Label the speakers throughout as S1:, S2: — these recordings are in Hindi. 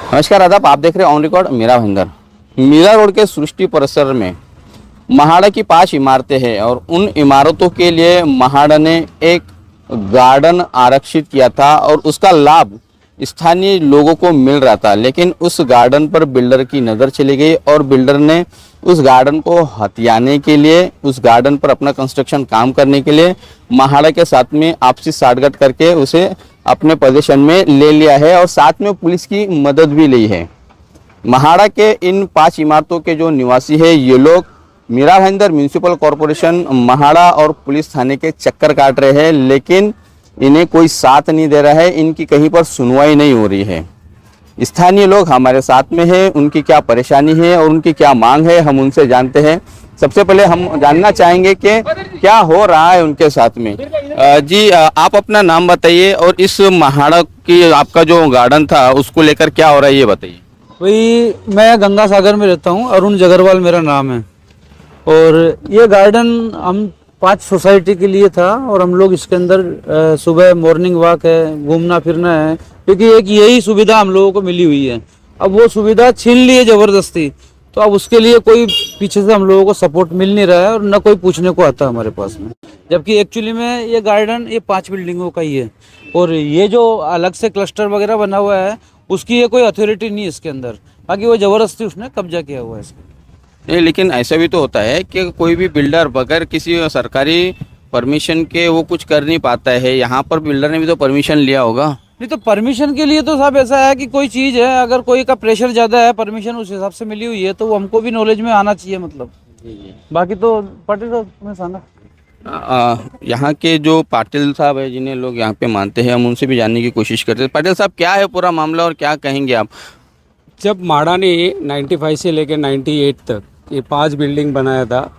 S1: नमस्कार आदाब, आप देख रहे हैं on record Meera Bhayandar. Meera road के सृष्टि परिसर में महाड़ा की 5 इमारतें हैं और उन इमारतों के लिए महाड़ा ने एक गार्डन आरक्षित किया था और उसका लाभ स्थानीय लोगों को मिल रहा था। लेकिन उस गार्डन पर बिल्डर की नज़र चली गई और बिल्डर ने उस गार्डन को हथियाने के लिए, उस गार्डन पर अपना कंस्ट्रक्शन काम करने के लिए महाड़ा के साथ में आपसी साठगांठ करके उसे अपने पोजीशन में ले लिया है और साथ में पुलिस की मदद भी ली है। महाड़ा के इन 5 इमारतों के जो निवासी है, ये लोग मीरा भाईंदर म्यूनिसिपल कॉरपोरेशन महाड़ा और पुलिस थाने के चक्कर काट रहे हैं, लेकिन इन्हें कोई साथ नहीं दे रहा है। इनकी कहीं पर सुनवाई नहीं हो रही है। स्थानीय लोग हमारे साथ में हैं, उनकी क्या परेशानी है और उनकी क्या मांग है, हम उनसे जानते हैं। सबसे पहले हम जानना चाहेंगे कि क्या हो रहा है उनके साथ में। जी, आप अपना नाम बताइए और इस महाड़ा की आपका जो गार्डन था उसको लेकर क्या हो रहा है ये बताइए।
S2: वही, मैं गंगा सागर में रहता हूँ, अरुण जगरवाल मेरा नाम है। और ये गार्डन हम 5 सोसाइटी के लिए था और हम लोग इसके अंदर सुबह मॉर्निंग वॉक है, घूमना फिरना है, क्योंकि एक यही सुविधा हम लोगों को मिली हुई है। अब वो सुविधा छीन ली है ज़बरदस्ती, तो अब उसके लिए कोई पीछे से हम लोगों को सपोर्ट मिल नहीं रहा है और न कोई पूछने को आता हमारे पास में। जबकि एक्चुअली में ये गार्डन ये 5 बिल्डिंगों का ही है और ये जो अलग से क्लस्टर वगैरह बना हुआ है उसकी ये कोई अथॉरिटी नहीं है इसके अंदर, बाकी वो ज़बरदस्ती उसने कब्जा किया हुआ है इसका।
S1: नहीं, लेकिन ऐसा भी तो होता है कि कोई भी बिल्डर बगैर किसी सरकारी परमिशन के वो कुछ कर नहीं पाता है। यहाँ पर बिल्डर ने भी तो परमिशन लिया होगा।
S2: नहीं, तो परमिशन के लिए तो साहब ऐसा है कि कोई चीज़ है, अगर कोई का प्रेशर ज़्यादा है, परमिशन उस हिसाब से मिली हुई है तो वो हमको भी नॉलेज में आना चाहिए। मतलब बाकी तो पाटिल साहब तुम्हें साना
S1: यहाँ के जो पाटिल साहब है जिन्हें लोग यहाँ पे मानते हैं, हम उनसे भी जानने की कोशिश करते हैं। पाटिल साहब, क्या है पूरा मामला और क्या कहेंगे आप।
S3: जब माड़ा ने 95 से लेकर 98 तक ये 5 बिल्डिंग बनाया था,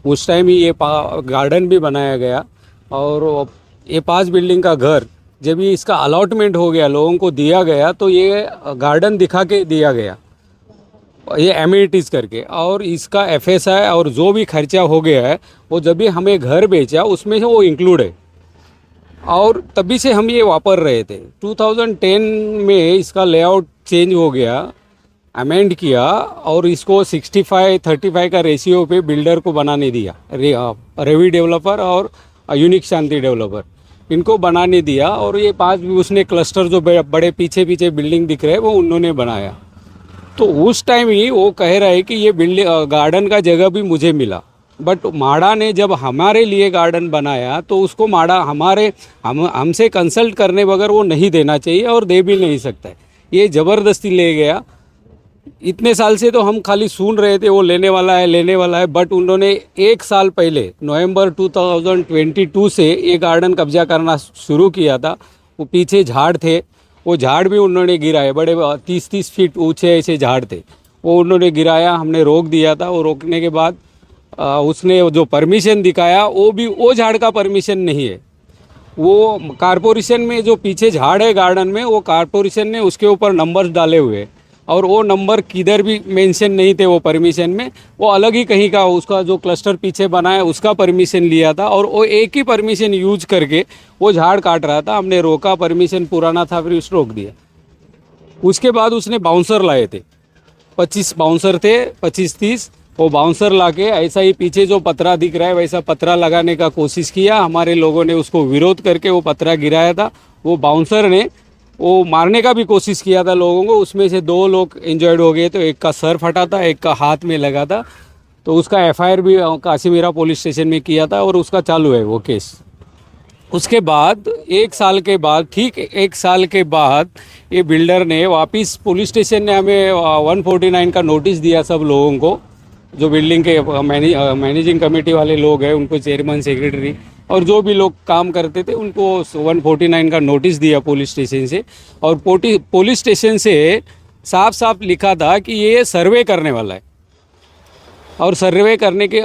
S3: उस टाइम ही ये गार्डन भी बनाया गया और ये 5 बिल्डिंग का घर जब ये इसका अलॉटमेंट हो गया, लोगों को दिया गया, तो ये गार्डन दिखा के दिया गया, ये एमिनिटीज़ करके। और इसका FSI और जो भी खर्चा हो गया है वो जब भी हमें घर बेचा उसमें से वो इंक्लूड है और तभी से हम ये वापर रहे थे। 2010 में इसका लेआउट चेंज हो गया, अमेंड किया और इसको 65-35 का रेशियो पे बिल्डर को बनाने दिया। रेवी डेवलपर और यूनिक शांति डेवलपर इनको बनाने दिया और ये 5 उसने क्लस्टर जो बड़े पीछे पीछे बिल्डिंग दिख रहे हैं वो उन्होंने बनाया। तो उस टाइम ही वो कह रहा है कि ये बिल्डिंग गार्डन का जगह भी मुझे मिला, बट माड़ा ने जब हमारे लिए गार्डन बनाया तो उसको माड़ा हमसे कंसल्ट करने बगैर वो नहीं देना चाहिए और दे भी नहीं सकता है। ये ज़बरदस्ती ले गया। इतने साल से तो हम खाली सुन रहे थे वो लेने वाला है, बट उन्होंने 1 साल पहले नवंबर 2022 से ये गार्डन कब्जा करना शुरू किया था। वो पीछे झाड़ थे, वो झाड़ भी उन्होंने गिराए, बड़े 30-30 फीट ऊंचे ऐसे झाड़ थे, वो उन्होंने गिराया, हमने रोक दिया था। वो रोकने के बाद उसने जो परमिशन दिखाया वो झाड़ का परमिशन नहीं है। वो कारपोरेशन में जो पीछे झाड़ है गार्डन में, वो कारपोरेशन ने उसके ऊपर नंबर्स डाले हुए और वो नंबर किधर भी मेंशन नहीं थे वो परमिशन में। वो अलग ही कहीं का उसका जो क्लस्टर पीछे बना है उसका परमिशन लिया था और वो एक ही परमिशन यूज करके वो झाड़ काट रहा था। हमने रोका, परमिशन पुराना था, फिर उसने रोक दिया। उसके बाद उसने बाउंसर लाए थे, 25 बाउंसर थे, 25-30। वो बाउंसर लाके ऐसा ही पीछे जो पतरा दिख रहा है वैसा पतरा लगाने का कोशिश किया। हमारे लोगों ने उसको विरोध करके वो पतरा गिराया था। वो बाउंसर ने वो मारने का भी कोशिश किया था लोगों को, उसमें से 2 लोग इंजर्ड हो गए। तो एक का सर फटा था, एक का हाथ में लगा था। तो उसका FIR भी काशीमीरा पुलिस स्टेशन में किया था और उसका चालू है वो केस। उसके बाद 1 साल के बाद, ठीक 1 साल के बाद, ये बिल्डर ने वापस पुलिस स्टेशन ने हमें 149 का नोटिस दिया सब लोगों को, जो बिल्डिंग के मैनेजिंग कमेटी वाले लोग हैं, उनको चेयरमैन, सेक्रेटरी और जो भी लोग काम करते थे उनको 149 का नोटिस दिया पुलिस स्टेशन से। और पुलिस स्टेशन से साफ साफ लिखा था कि ये सर्वे करने वाला है और सर्वे करने के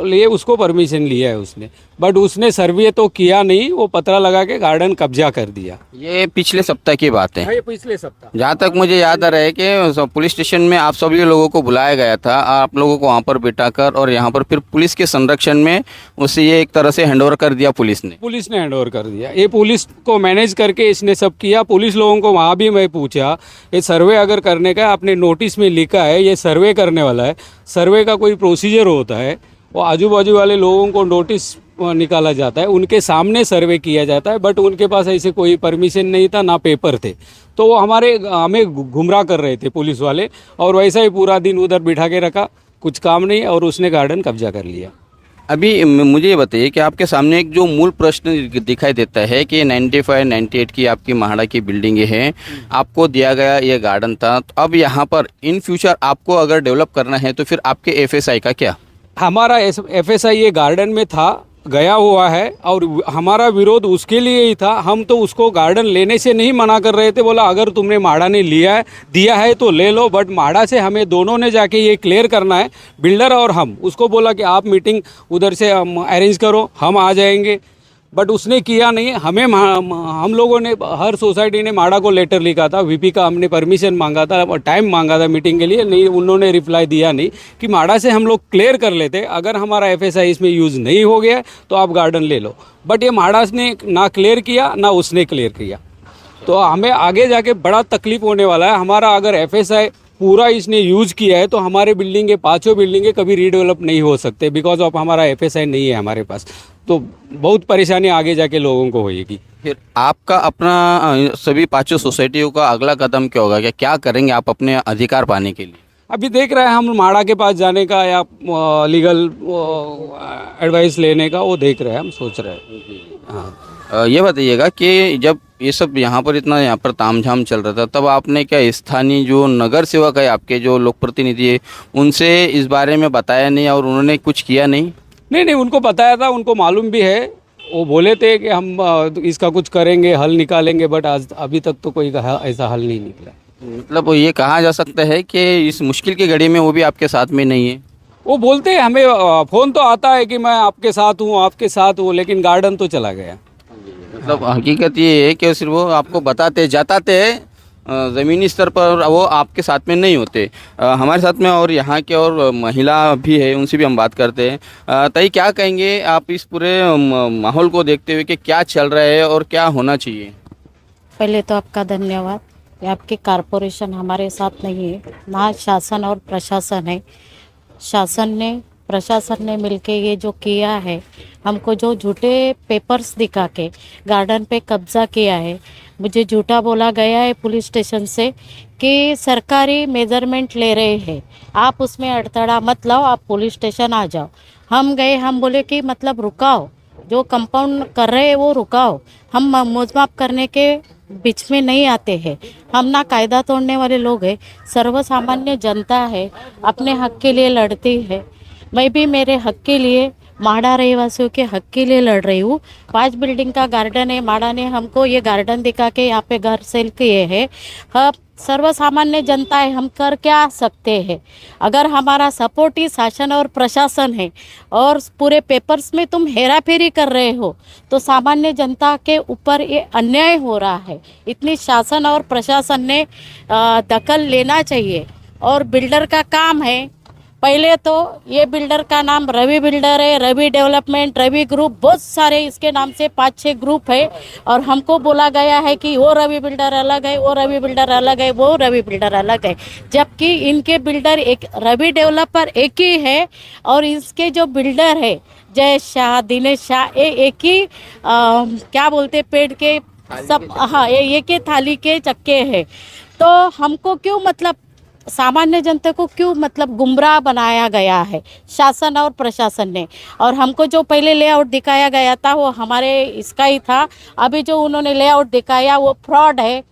S3: लिए उसको परमिशन लिया है उसने। बट उसने सर्वे तो किया नहीं, वो पतरा लगा के गार्डन कब्जा कर दिया।
S1: ये पिछले सप्ताह की बात है।
S3: ये पिछले सप्ताह।
S1: जहाँ तक मुझे याद आ रहा है कि पुलिस स्टेशन में आप सभी लोगों को बुलाया गया था, आप लोगों को वहाँ पर बिठाकर और यहाँ पर फिर पुलिस के संरक्षण में उसे ये एक तरह से हैंडओवर कर दिया पुलिस ने।
S3: पुलिस ने हैंडओवर कर दिया। ये पुलिस को मैनेज करके इसने सब किया। पुलिस लोगों को वहाँ भी मैं पूछा, ये सर्वे अगर करने का आपने नोटिस में लिखा है, ये सर्वे करने वाला है, सर्वे का कोई प्रोसीजर होता है, वो आजू बाजू वाले लोगों को नोटिस निकाला जाता है, उनके सामने सर्वे किया जाता है, बट उनके पास ऐसे कोई परमिशन नहीं था, ना पेपर थे, तो वो हमें गुमराह कर रहे थे पुलिस वाले। और वैसा ही पूरा दिन उधर बिठा के रखा, कुछ काम नहीं, और उसने गार्डन कब्जा कर लिया।
S1: अभी मुझे ये बताइए कि आपके सामने एक जो मूल प्रश्न दिखाई देता है कि 95-98 की आपकी महाड़ा की बिल्डिंग है, आपको दिया गया ये गार्डन था, तो अब यहाँ पर इन फ्यूचर आपको अगर डेवलप करना है तो फिर आपके एफएसआई का क्या?
S3: हमारा एफएसआई ये गार्डन में था, गया हुआ है, और हमारा विरोध उसके लिए ही था। हम तो उसको गार्डन लेने से नहीं मना कर रहे थे, बोला अगर तुमने माड़ा ने दिया है तो ले लो, बट माड़ा से हमें दोनों ने जाके ये क्लियर करना है, बिल्डर और हम। उसको बोला कि आप मीटिंग उधर से अरेंज करो, हम आ जाएंगे, बट उसने किया नहीं। हम लोगों ने, हर सोसाइटी ने माड़ा को लेटर लिखा था, वीपी का हमने परमिशन मांगा था और टाइम मांगा था मीटिंग के लिए, नहीं, उन्होंने रिप्लाई दिया नहीं कि माड़ा से हम लोग क्लियर कर लेते, अगर हमारा एफएसआई इसमें यूज़ नहीं हो गया तो आप गार्डन ले लो। बट ये माड़ा ने ना क्लियर किया, ना उसने क्लियर किया, तो हमें आगे जाके बड़ा तकलीफ होने वाला है। हमारा अगर एफएसआई पूरा इसने यूज़ किया है तो हमारे बिल्डिंग के पाँचों बिल्डिंगे कभी रीडेवलप नहीं हो सकते, बिकॉज ऑफ हमारा एफएसआई नहीं है हमारे पास, तो बहुत परेशानी आगे जाके लोगों को होएगी।
S1: फिर आपका अपना सभी पांचों सोसाइटियों का अगला कदम क्या होगा? क्या करेंगे आप अपने अधिकार पाने के लिए?
S3: अभी देख रहे हैं हम माड़ा के पास जाने का या लीगल एडवाइस लेने का, वो देख रहे हैं, हम सोच रहे हैं। हाँ,
S1: ये बताइएगा कि जब ये सब यहाँ पर तामझाम चल रहा था, तब आपने क्या स्थानीय जो नगर सेवक है, आपके जो लोक प्रतिनिधि है, उनसे इस बारे में बताया नहीं और उन्होंने कुछ किया नहीं?
S3: नहीं, उनको बताया था, उनको मालूम भी है, वो बोले थे कि हम इसका कुछ करेंगे, हल निकालेंगे, बट आज अभी तक तो कोई ऐसा हल नहीं निकला।
S1: मतलब ये कहा जा सकता है कि इस मुश्किल की घड़ी में वो भी आपके साथ में नहीं है?
S3: वो बोलते हैं, हमें फ़ोन तो आता है कि मैं आपके साथ हूँ, लेकिन गार्डन तो चला गया।
S1: मतलब हकीकत ये है कि सिर्फ वो आपको बताते जाते ज़मीनी स्तर पर, वो आपके साथ में नहीं होते। हमारे साथ में और यहाँ के और महिला भी है, उनसे भी हम बात करते हैं। ताई, क्या कहेंगे आप इस पूरे माहौल को देखते हुए कि क्या चल रहा है और क्या होना चाहिए?
S4: पहले तो आपका धन्यवाद कि आपकी कारपोरेशन हमारे साथ नहीं है, ना शासन और प्रशासन है। प्रशासन ने मिलके ये जो किया है, हमको जो झूठे पेपर्स दिखा के गार्डन पे कब्जा किया है, मुझे झूठा बोला गया है पुलिस स्टेशन से कि सरकारी मेजरमेंट ले रहे हैं, आप उसमें अड़थड़ा मत लाओ, आप पुलिस स्टेशन आ जाओ। हम गए, हम बोले कि मतलब रुकाओ, जो कंपाउंड कर रहे हैं वो रुकाओ, हम मोजमाप करने के बीच में नहीं आते हैं। हम ना कायदा तोड़ने वाले लोग हैं, सर्वसामान्य जनता है, अपने हक के लिए लड़ती है। मैं भी मेरे हक के लिए, माड़ा रहवासियों के हक के लिए लड़ रही हूँ। 5 बिल्डिंग का गार्डन है, माड़ा ने हमको ये गार्डन दिखा के यहाँ पे घर सेल किए हैं। हम सर्वसामान्य जनता है, हम कर क्या सकते हैं? अगर हमारा सपोर्ट ही शासन और प्रशासन है और पूरे पेपर्स में तुम हेरा फेरी कर रहे हो, तो सामान्य जनता के ऊपर ये अन्याय हो रहा है। इतनी शासन और प्रशासन ने दखल लेना चाहिए। और बिल्डर का काम है, पहले तो ये बिल्डर का नाम रवि बिल्डर है, रवि डेवलपमेंट, रवि ग्रुप, बहुत सारे इसके नाम से 5-6 ग्रुप है। और हमको बोला गया है कि वो रवि बिल्डर अलग है, वो रवि बिल्डर अलग है, वो रवि बिल्डर अलग है, जबकि इनके बिल्डर एक, रवि डेवलपर एक ही है और इसके जो बिल्डर है जय शाह, दिनेश शाह, ये एक ही क्या बोलते पेड़ के सब, हाँ, ये के थाली के चक्के हैं। तो हमको क्यों, मतलब सामान्य जनता को क्यों मतलब गुमराह बनाया गया है शासन और प्रशासन ने? और हमको जो पहले लेआउट दिखाया गया था वो हमारे इसका ही था, अभी जो उन्होंने लेआउट दिखाया वो फ्रॉड है,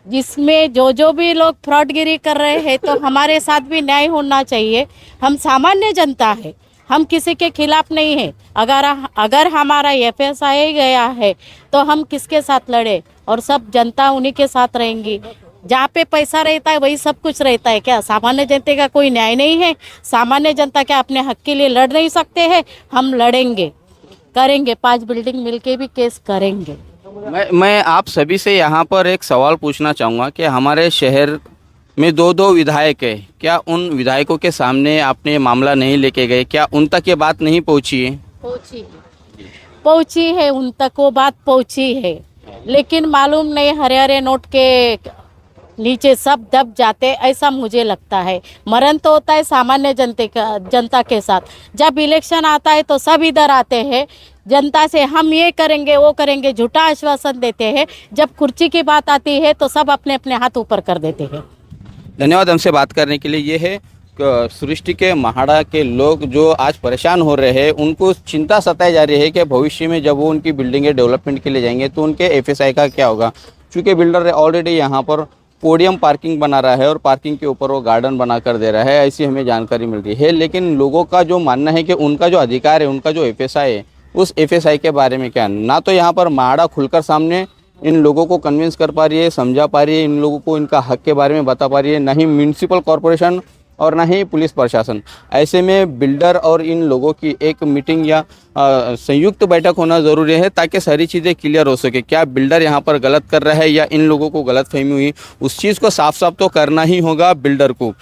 S4: जिसमें जो भी लोग फ्रॉडगिरी कर रहे हैं, तो हमारे साथ भी न्याय होना चाहिए। हम सामान्य जनता है, हम किसी के खिलाफ नहीं है। अगर हमारा एफएसआई गया है तो हम किसके साथ लड़े? और सब जनता उन्हीं के साथ रहेंगी। जहाँ पे पैसा रहता है वही सब कुछ रहता है क्या? सामान्य जनता का कोई न्याय नहीं है? सामान्य जनता क्या अपने हक के लिए लड़ नहीं सकते हैं? हम लड़ेंगे। करेंगे, 5 बिल्डिंग मिलके भी केस करेंगे।
S1: मैं आप सभी से यहाँ पर एक सवाल पूछना चाहूँगा कि हमारे शहर में दो विधायक है, क्या उन विधायकों के सामने आपने ये मामला नहीं लेके गए? क्या उन तक ये बात नहीं पहुँची है?
S4: पहुंची है, उन तक वो बात पहुंची है, लेकिन मालूम नहीं हरे हरे नोट के नीचे सब दब जाते, ऐसा मुझे लगता है। मरण तो होता है सामान्य जनता के साथ। जब इलेक्शन आता है तो सब इधर आते हैं, जनता से हम ये करेंगे वो करेंगे झूठा आश्वासन देते हैं। जब कुर्सी की बात आती है तो सब अपने अपने हाथ ऊपर कर देते हैं।
S1: धन्यवाद हमसे बात करने के लिए। ये है सृष्टि के महाड़ा के लोग जो आज परेशान हो रहे हैं, उनको चिंता सताई जा रही है कि भविष्य में जब वो उनकी बिल्डिंगें डेवलपमेंट के लिए जाएंगे तो उनके एफएसआई का क्या होगा। चूँकि बिल्डर ऑलरेडी यहाँ पर पोडियम पार्किंग बना रहा है और पार्किंग के ऊपर वो गार्डन बना कर दे रहा है, ऐसी हमें जानकारी मिल रही है। लेकिन लोगों का जो मानना है कि उनका जो अधिकार है, उनका जो एफएसआई है, उस एफएसआई के बारे में क्या, ना तो यहाँ पर महाड़ा खुलकर सामने इन लोगों को कन्विंस कर पा रही है, समझा पा रही है, इन लोगों को इनका हक के बारे में बता पा रही है, ना ही म्यूनिसिपल कॉरपोरेशन और ना ही पुलिस प्रशासन। ऐसे में बिल्डर और इन लोगों की एक मीटिंग या संयुक्त बैठक होना ज़रूरी है ताकि सारी चीज़ें क्लियर हो सके। क्या बिल्डर यहाँ पर गलत कर रहा है या इन लोगों को गलतफहमी हुई, उस चीज़ को साफ साफ तो करना ही होगा बिल्डर को।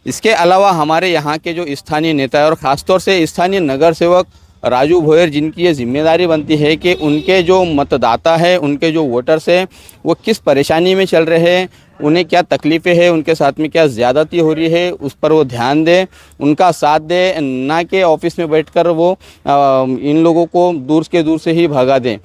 S1: इसके अलावा हमारे यहाँ के जो स्थानीय नेता है और ख़ासतौर से स्थानीय नगर सेवक राजू भोयर, जिनकी ये जिम्मेदारी बनती है कि उनके जो मतदाता है, उनके जो वोटर्स हैं, वो किस परेशानी में चल रहे हैं, उन्हें क्या तकलीफ़ें हैं, उनके साथ में क्या ज़्यादती हो रही है, उस पर वो ध्यान दें, उनका साथ दें, ना कि ऑफिस में बैठकर वो इन लोगों को दूर से ही भगा दें।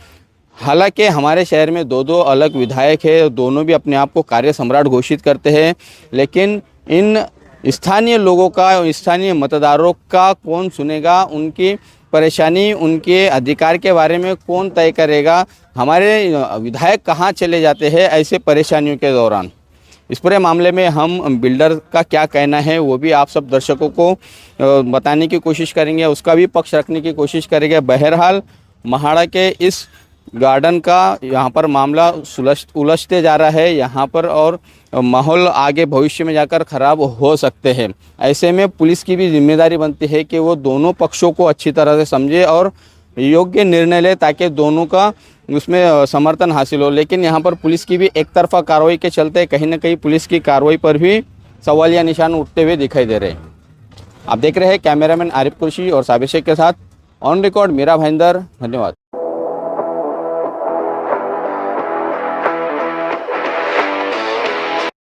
S1: हालांकि हमारे शहर में दो अलग विधायक है, दोनों भी अपने आप को कार्य सम्राट घोषित करते हैं, लेकिन इन स्थानीय लोगों का, स्थानीय मतदारों का कौन सुनेगा? उनकी परेशानी, उनके अधिकार के बारे में कौन तय करेगा? हमारे विधायक कहाँ चले जाते हैं ऐसे परेशानियों के दौरान? इस पूरे मामले में हम बिल्डर का क्या कहना है वो भी आप सब दर्शकों को बताने की कोशिश करेंगे, उसका भी पक्ष रखने की कोशिश करेंगे। बहरहाल महाड़ा के इस गार्डन का यहाँ पर मामला उलझते जा रहा है यहाँ पर, और माहौल आगे भविष्य में जाकर ख़राब हो सकते हैं। ऐसे में पुलिस की भी जिम्मेदारी बनती है कि वो दोनों पक्षों को अच्छी तरह से समझे और योग्य निर्णय ले ताकि दोनों का उसमें समर्थन हासिल हो। लेकिन यहाँ पर पुलिस की भी एक तरफा कार्रवाई के चलते कहीं ना कहीं पुलिस की कार्रवाई पर भी सवालिया निशान उठते हुए दिखाई दे रहे हैं। आप देख रहे हैं कैमरामैन आरिफ कुरशी और साबिर शेख के साथ ऑन रिकॉर्ड मीरा भाईंदर। धन्यवाद।